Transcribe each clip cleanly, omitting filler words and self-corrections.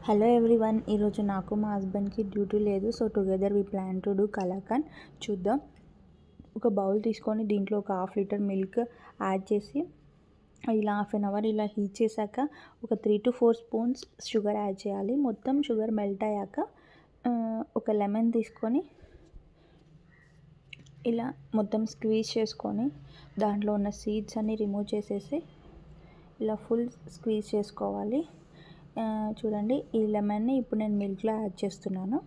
Hello everyone, ఈరోజు నాకు మా హస్బెండ్కి డ్యూటీ లేదు. So together we plan to do kalakand. చూద్దాం. ఒక బౌల్ తీసుకొని దీంట్లో ఒక హాఫ్ లీటర్ మిల్క్ యాడ్ చేసి ఇలా హాఫ్ అన్ అవర్ ఇలా హీట్ చేశాక ఒక 3 to 4 స్పూన్స్ షుగర్ యాడ్ చేయాలి. మొత్తం షుగర్ మెల్ట్ అయ్యాక ఒక లెమన్ తీసుకొని ఇలా మొత్తం స్క్వీజ్ చేసుకొని దాంట్లో ఉన్న సీడ్స్ అన్నీ రిమూవ్ చేసేసి ఇలా ఫుల్ స్క్వీజ్ చేసుకోవాలి. చూడండి, ఈ లెమన్ని ఇప్పుడు నేను మిల్క్లో యాడ్ చేస్తున్నాను.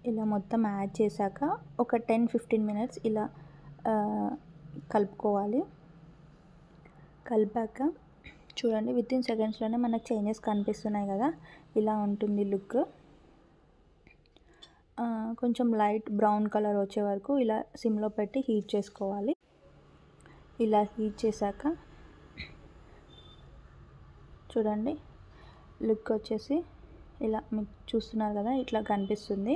ఇలా మొత్తం యాడ్ చేశాక ఒక 10-15 మినిట్స్ ఇలా కలుపుకోవాలి. కలిపాక చూడండి, వితిన్ సెకండ్స్లోనే మనకు చేంజెస్ కనిపిస్తున్నాయి కదా, ఇలా ఉంటుంది లుక్. కొంచెం లైట్ బ్రౌన్ కలర్ వచ్చే వరకు ఇలా సిమ్లో పెట్టి హీట్ చేసుకోవాలి. ఇలా హీట్ చేశాక చూడండి, లుక్ వచ్చేసి ఇలా మీకు చూస్తున్నారు కదా, ఇట్లా కనిపిస్తుంది.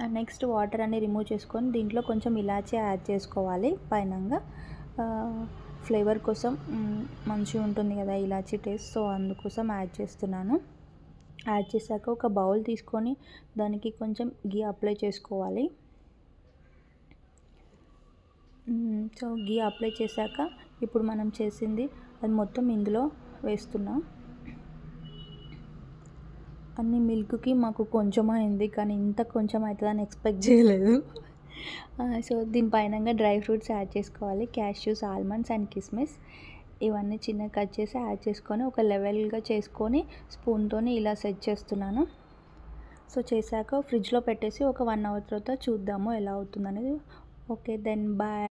అండ్ నెక్స్ట్ వాటర్ అన్ని రిమూవ్ చేసుకొని దీంట్లో కొంచెం ఇలాచీ యాడ్ చేసుకోవాలి పైనంగా. ఫ్లేవర్ కోసం మంచిగా ఉంటుంది కదా ఇలాచీ టేస్ట్, సో అందుకోసం యాడ్ చేస్తున్నాను. యాడ్ చేశాక ఒక బౌల్ తీసుకొని దానికి కొంచెం గీ అప్లై చేసుకోవాలి. సో గీ అప్లై చేశాక ఇప్పుడు మనం చేసింది అది మొత్తం ఇందులో వేస్తున్నాం. అన్ని మిల్క్కి మాకు కొంచెం అయింది, కానీ ఇంత కొంచెం అవుతుందని ఎక్స్పెక్ట్ చేయలేదు. సో దీనిపైనంగా డ్రై ఫ్రూట్స్ యాడ్ చేసుకోవాలి. క్యాష్యూస్, ఆల్మండ్స్ అండ్ కిస్మిస్ ఇవన్నీ చిన్నగా కట్ చేసి యాడ్ చేసుకొని ఒక లెవెల్గా చేసుకొని స్పూన్తో ఇలా సెట్ చేస్తున్నాను. సో చేశాక ఫ్రిడ్జ్లో పెట్టేసి ఒక 1 అవర్ తర్వాత చూద్దాము ఎలా అవుతుందనేది. Okay, then bye.